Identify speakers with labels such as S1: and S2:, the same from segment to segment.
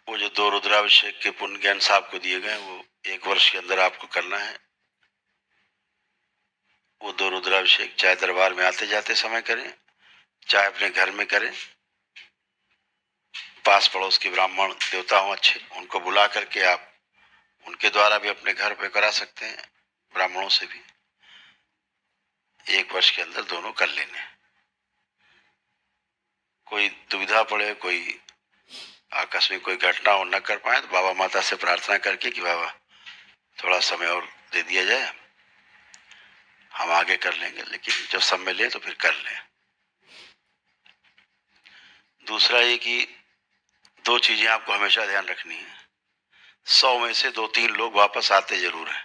S1: वो जो 2 रुद्राभिषेक के पुण्य ज्ञान साहब को दिए गए वो 1 वर्ष के अंदर आपको करना है। वो 2 रुद्राभिषेक चाहे दरबार में आते जाते समय करें, चाहे अपने घर में करें। पास पड़ोस के ब्राह्मण देवता हों अच्छे, उनको बुला करके आप उनके द्वारा भी अपने घर पे करा सकते हैं, ब्राह्मणों से भी। 1 वर्ष के अंदर दोनों कर लेने। कोई दुविधा पड़े, कोई आकस्मिक कोई घटना हो न कर पाए तो बाबा माता से प्रार्थना करके कि बाबा थोड़ा समय और दे दिया जाए, हम आगे कर लेंगे, लेकिन जब समय ले तो फिर कर लें। दूसरा ये कि 2 चीजें आपको हमेशा ध्यान रखनी है। 100 में से 2-3 लोग वापस आते जरूर हैं।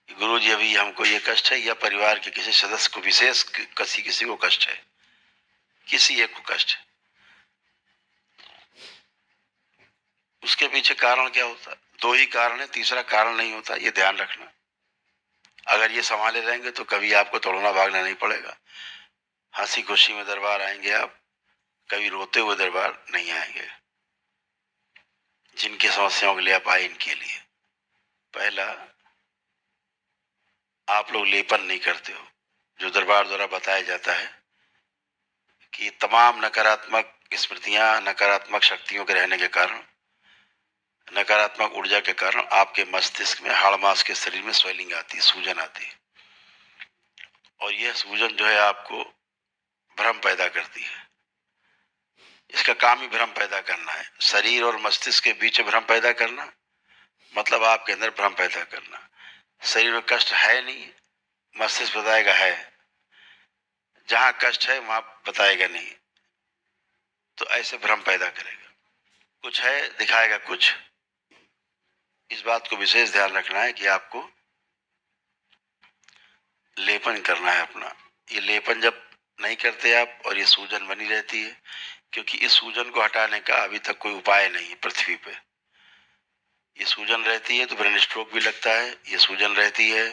S1: गुरु जी अभी हमको ये कष्ट है, या परिवार के किसी सदस्य को विशेष किसी को कष्ट है, किसी एक को कष्ट है, उसके पीछे कारण क्या होता है? 2 ही कारण है, तीसरा कारण नहीं होता, ये ध्यान रखना। अगर ये संभाले रहेंगे तो कभी आपको तोड़ना भागना नहीं पड़ेगा। हंसी खुशी में दरबार आएंगे आप, कभी रोते हुए दरबार नहीं आएंगे। जिनकी समस्याओं के लिए आप आए, इनके लिए पहला, आप लोग लेपन नहीं करते हो। जो दरबार द्वारा बताया जाता है कि तमाम नकारात्मक स्मृतियां, नकारात्मक शक्तियों के रहने के कारण, नकारात्मक ऊर्जा के कारण आपके मस्तिष्क में, हाड़ मांस के शरीर में स्वेलिंग आती है, सूजन आती है। और यह सूजन जो है आपको भ्रम पैदा करती है। इसका काम ही भ्रम पैदा करना है। शरीर और मस्तिष्क के बीच भ्रम पैदा करना मतलब आपके अंदर भ्रम पैदा करना। शरीर में कष्ट है नहीं, मस्तिष्क बताएगा है। जहां कष्ट है वहां बताएगा नहीं, तो ऐसे भ्रम पैदा करेगा। कुछ है दिखाएगा कुछ। इस बात को विशेष ध्यान रखना है कि आपको लेपन करना है अपना। ये लेपन जब नहीं करते आप और ये सूजन बनी रहती है, क्योंकि इस सूजन को हटाने का अभी तक कोई उपाय नहीं है पृथ्वी पे। ये सूजन रहती है तो ब्रेन स्ट्रोक भी लगता है, ये सूजन रहती है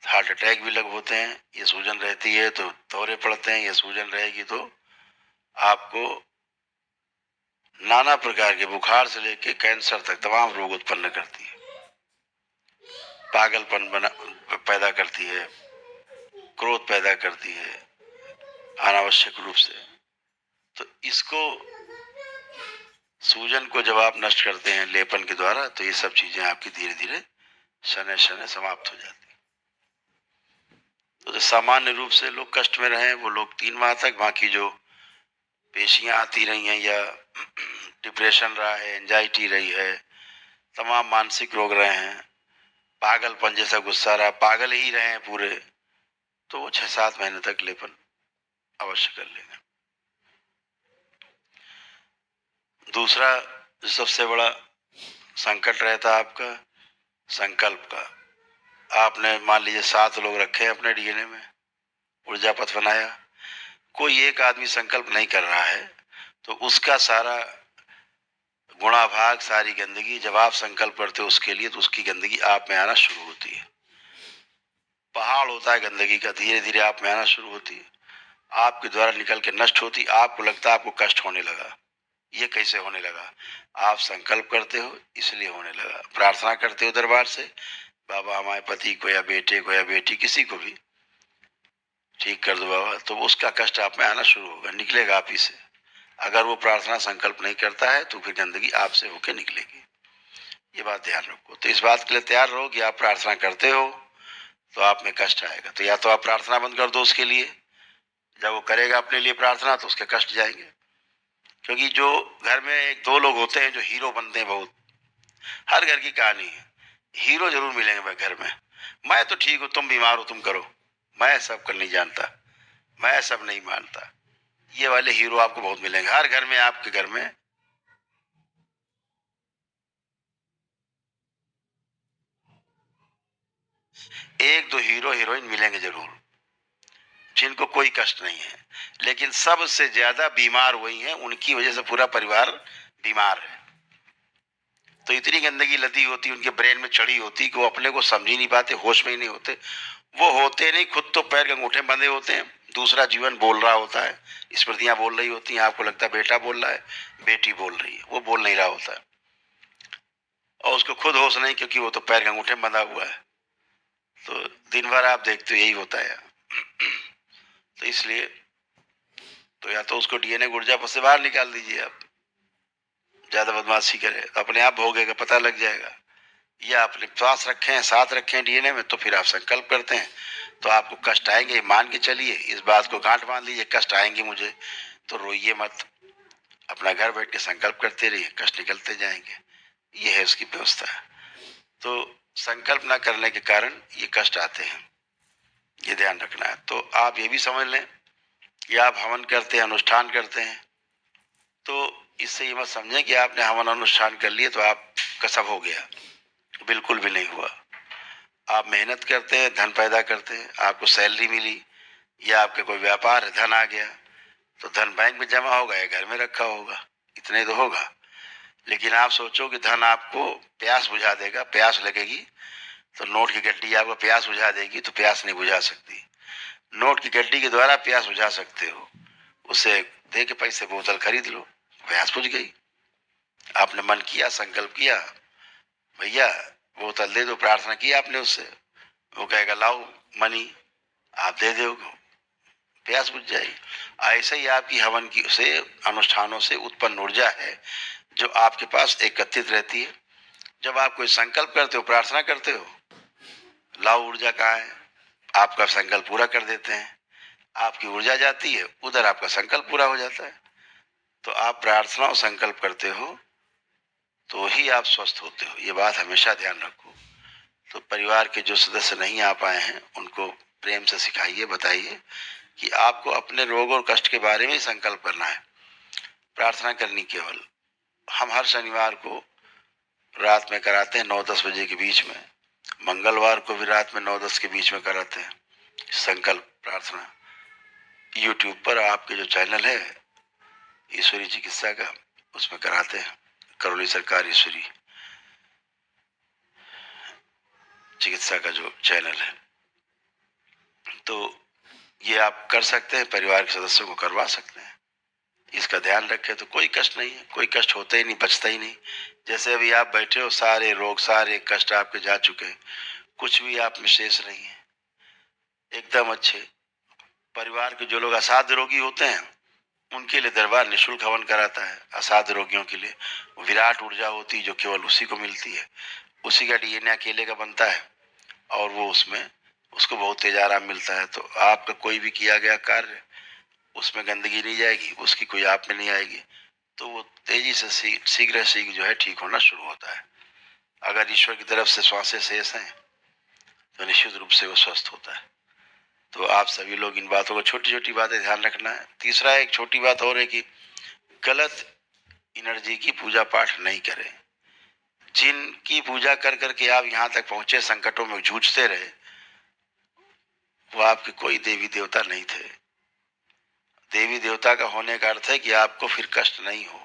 S1: हार्ट अटैक भी लग होते हैं, ये सूजन रहती है तो दौरे पड़ते हैं, ये सूजन रहेगी तो आपको नाना प्रकार के बुखार से लेकर कैंसर तक तमाम रोग उत्पन्न करती है, पागलपन पैदा करती है, क्रोध पैदा करती है अनावश्यक रूप से। तो इसको, सूजन को जब आप नष्ट करते हैं लेपन के द्वारा, तो ये सब चीजें आपकी धीरे धीरे शनै शनै समाप्त हो जाती। तो सामान्य रूप से लोग कष्ट में रहे वो लोग 3 माह तक, बाकी जो पेशियां आती रही हैं या डिप्रेशन रहा है, एंजाइटी रही है, तमाम मानसिक रोग रहे हैं, पागलपन जैसा गुस्सा रहा, पागल ही रहे हैं पूरे, तो वो 6-7 महीने तक लेपन अवश्य कर लेंगे। दूसरा जो सबसे बड़ा संकट रहता है आपका संकल्प का। आपने मान लीजिए 7 लोग रखे हैं अपने डीएनए में, ऊर्जा पथ बनाया, कोई एक आदमी संकल्प नहीं कर रहा है तो उसका सारा गुणा भाग, सारी गंदगी जब आप संकल्प करते हो उसके लिए, तो उसकी गंदगी आप में आना शुरू होती है। पहाड़ होता है गंदगी का, धीरे धीरे आप में आना शुरू होती है, आपके द्वारा निकल के नष्ट होती। आपको लगता है आपको कष्ट होने लगा। ये कैसे होने लगा? आप संकल्प करते हो इसलिए होने लगा। प्रार्थना करते हो दरबार से, बाबा हमारे पति को या बेटे को या बेटी किसी को भी ठीक कर दो बाबा, तो उसका कष्ट आप में आना शुरू होगा, निकलेगा आप ही से। अगर वो प्रार्थना संकल्प नहीं करता है तो फिर गंदगी आपसे होकर निकलेगी। ये बात ध्यान रखो। तो इस बात के लिए तैयार रहो कि आप प्रार्थना करते हो तो आप में कष्ट आएगा, तो या तो आप प्रार्थना बंद कर दो उसके लिए, जब वो करेगा अपने लिए प्रार्थना तो उसके कष्ट जाएंगे। क्योंकि जो घर में 1-2 लोग होते हैं जो हीरो बनते हैं, बहुत, हर घर की कहानी है, हीरो जरूर मिलेंगे घर में। मैं तो ठीक हूं, तुम बीमार हो तुम करो, मैं सब कर नहीं जानता, मैं सब नहीं मानता, ये वाले हीरो आपको बहुत मिलेंगे हर घर में। आपके घर में एक दो हीरो हीरोइन मिलेंगे जरूर, जिनको कोई कष्ट नहीं है, लेकिन सबसे ज्यादा बीमार वही हैं, उनकी वजह से पूरा परिवार बीमार है। तो इतनी गंदगी लदी होती, उनके ब्रेन में चढ़ी होती कि वो अपने को समझ ही नहीं पाते, होश में ही नहीं होते। वो होते नहीं, खुद तो पैर के अंगूठे बंधे होते हैं, दूसरा जीवन बोल रहा होता है, स्मृतियां बोल रही होती हैं, आपको लगता है बेटा बोल रहा है, बेटी बोल रही है, वो बोल नहीं रहा होता है और उसको खुद होश नहीं, क्योंकि वो तो पैर के अंगूठे में बंधा हुआ है। तो दिन भर आप देखते हो यही होता है। तो इसलिए तो या तो उसको डीएनए ऊर्जा पर से बाहर निकाल दीजिए, आप ज्यादा बदमाशी करे तो अपने आप भोगेगा, पता लग जाएगा। या अपने पास रखे हैं, साथ रखे हैं डीएनए में, तो फिर आप संकल्प करते हैं तो आपको कष्ट आएंगे, मान के चलिए, इस बात को गांठ बांध लीजिए, कष्ट आएंगे मुझे तो रोइए मत, अपना घर बैठ के संकल्प करते रहिए, कष्ट निकलते जाएंगे। ये है उसकी व्यवस्था। तो संकल्प न करने के कारण ये कष्ट आते हैं, ये ध्यान रखना है। तो आप ये भी समझ लें कि आप हवन करते हैं, अनुष्ठान करते हैं, तो इससे ये मत समझें कि आपने हवन अनुष्ठान कर लिए तो आपका सब हो गया, बिल्कुल भी नहीं हुआ। आप मेहनत करते हैं, धन पैदा करते हैं, आपको सैलरी मिली या आपके कोई व्यापार है, धन आ गया, तो धन बैंक में जमा होगा या घर में रखा होगा, इतने तो होगा। लेकिन आप सोचो कि धन आपको प्यास बुझा देगा, प्यास लगेगी तो नोट की गड्डी आपको प्यास बुझा देगी, तो प्यास नहीं बुझा सकती। नोट की गड्डी के द्वारा प्यास बुझा सकते हो, उसे दे के पैसे बोतल खरीद लो, प्यास बुझ गई। आपने मन किया, संकल्प किया, भैया बोतल दे दो, प्रार्थना की आपने उससे, वो कहेगा लाओ मनी, आप दे दोगे, प्यास बुझ जाएगी। ऐसे ही आपकी हवन की से अनुष्ठानों से उत्पन्न ऊर्जा है जो आपके पास एकत्रित रहती है। जब आप कोई संकल्प करते हो, प्रार्थना करते हो, लाओ ऊर्जा कहाँ है, आपका संकल्प पूरा कर देते हैं, आपकी ऊर्जा जाती है उधर, आपका संकल्प पूरा हो जाता है। तो आप प्रार्थना और संकल्प करते हो तो ही आप स्वस्थ होते हो, ये बात हमेशा ध्यान रखो। तो परिवार के जो सदस्य नहीं आ पाए हैं उनको प्रेम से सिखाइए, बताइए कि आपको अपने रोग और कष्ट के बारे में ही संकल्प करना है, प्रार्थना करनी केवल। हम हर शनिवार को रात में कराते हैं 9-10 बजे के बीच में, मंगलवार को भी रात में 9-10 के बीच में कराते हैं संकल्प प्रार्थना। यूट्यूब पर आपके जो चैनल है ईश्वरी चिकित्सा का, उसमें कराते हैं, करौली सरकार ईश्वरी चिकित्सा का जो चैनल है। तो ये आप कर सकते हैं, परिवार के सदस्यों को करवा सकते हैं। इसका ध्यान रखें तो कोई कष्ट नहीं है, कोई कष्ट होता ही नहीं, बचता ही नहीं। जैसे अभी आप बैठे हो, सारे रोग सारे कष्ट आपके जा चुके हैं, कुछ भी आप में शेष नहीं है, एकदम अच्छे। परिवार के जो लोग असाध्य रोगी होते हैं उनके लिए दरबार निःशुल्क हवन कराता है। असाध्य रोगियों के लिए विराट ऊर्जा होती है जो केवल उसी को मिलती है, उसी का डीएनए अकेले का बनता है और वो उसमें उसको बहुत तेज आराम मिलता है। तो आपका कोई भी किया गया कार्य, उसमें गंदगी नहीं जाएगी, उसकी कोई आप में नहीं आएगी, तो वो तेजी से शीघ्र शीघ्र जो है ठीक होना शुरू होता है। अगर ईश्वर की तरफ से श्वासें शेष हैं तो निश्चित रूप से वो स्वस्थ होता है। तो आप सभी लोग इन बातों को, छोटी छोटी बातें ध्यान रखना है। तीसरा एक छोटी बात और है कि गलत एनर्जी की पूजा पाठ नहीं करें। जिनकी पूजा कर करके आप यहाँ तक पहुंचे, संकटों में जूझते रहे, वो आपके कोई देवी देवता नहीं थे। देवी देवता का होने का अर्थ है कि आपको फिर कष्ट नहीं हो।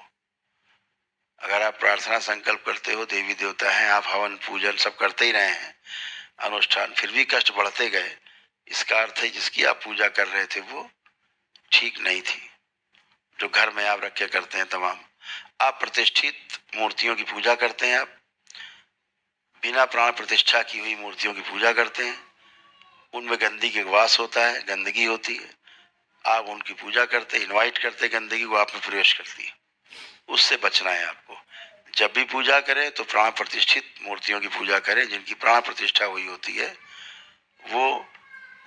S1: अगर आप प्रार्थना संकल्प करते हो, देवी देवता हैं, आप हवन पूजन सब करते ही रहे हैं, अनुष्ठान, फिर भी कष्ट बढ़ते गए, इसका अर्थ है जिसकी आप पूजा कर रहे थे वो ठीक नहीं थी। जो घर में आप रखे करते हैं तमाम, आप प्रतिष्ठित मूर्तियों की पूजा करते हैं, आप बिना प्राण प्रतिष्ठा की हुई मूर्तियों की पूजा करते हैं, उनमें गंदगी के वास होता है, गंदगी होती है, आप उनकी पूजा करते, इनवाइट करते, गंदगी को आप में प्रवेश करती है, उससे बचना है आपको। जब भी पूजा करें तो प्राण प्रतिष्ठित मूर्तियों की पूजा करें, जिनकी प्राण प्रतिष्ठा हुई होती है। वो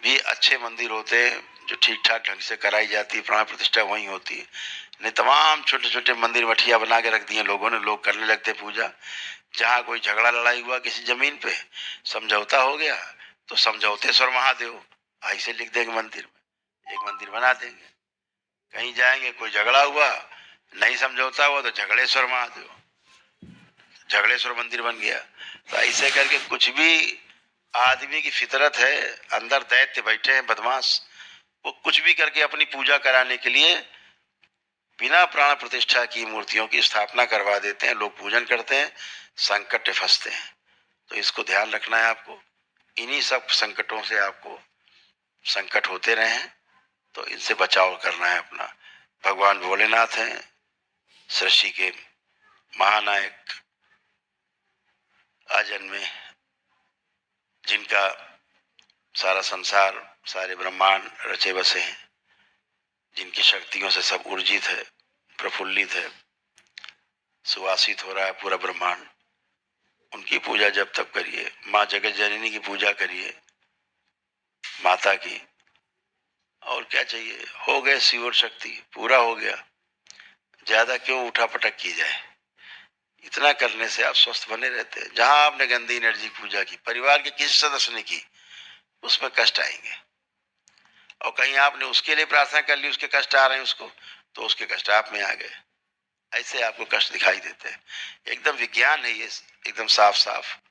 S1: भी अच्छे मंदिर होते हैं जो ठीक ठाक ढंग से कराई जाती है, प्राण प्रतिष्ठा वहीं होती है। नहीं तमाम छोटे छोटे मंदिर मठिया बना के रख दिए लोगों ने, लोग करने लगते पूजा। जहाँ कोई झगड़ा लड़ाई हुआ किसी जमीन पे, समझौता हो गया, तो समझौतेश्वर महादेव ऐसे लिख देंगे मंदिर में, एक मंदिर बना देंगे। कहीं जाएंगे, कोई झगड़ा हुआ, नहीं समझौता हुआ, तो झगड़ेश्वर महादेव, झगड़ेश्वर मंदिर बन गया। तो ऐसे करके कुछ भी आदमी की फितरत है, अंदर दैत्य बैठे हैं बदमाश, वो कुछ भी करके अपनी पूजा कराने के लिए बिना प्राण प्रतिष्ठा की मूर्तियों की स्थापना करवा देते हैं, लोग पूजन करते हैं, संकट फंसते हैं। तो इसको ध्यान रखना है आपको। इन्हीं सब संकटों से आपको संकट होते रहे हैं तो इनसे बचाव करना है अपना। भगवान भोलेनाथ हैं सृष्टि के महानायक, अजन्मे, जिनका सारा संसार, सारे ब्रह्मांड रचे बसे हैं, जिनकी शक्तियों से सब ऊर्जित है, प्रफुल्लित है, सुवासित हो रहा है पूरा ब्रह्मांड। उनकी पूजा जब तक करिए, माँ जगत जननी की पूजा करिए, माता की। और क्या चाहिए, हो गए शिव और शक्ति, पूरा हो गया। ज्यादा क्यों उठा पटक की जाए। इतना करने से आप स्वस्थ बने रहते हैं। जहां आपने गंदी एनर्जी पूजा की, परिवार के किसी सदस्य ने की, उसमें कष्ट आएंगे। और कहीं आपने उसके लिए प्रार्थना कर ली, उसके कष्ट आ रहे हैं उसको, तो उसके कष्ट आप में आ गए। ऐसे आपको कष्ट दिखाई देते हैं। एकदम विज्ञान है ये, एकदम साफ साफ।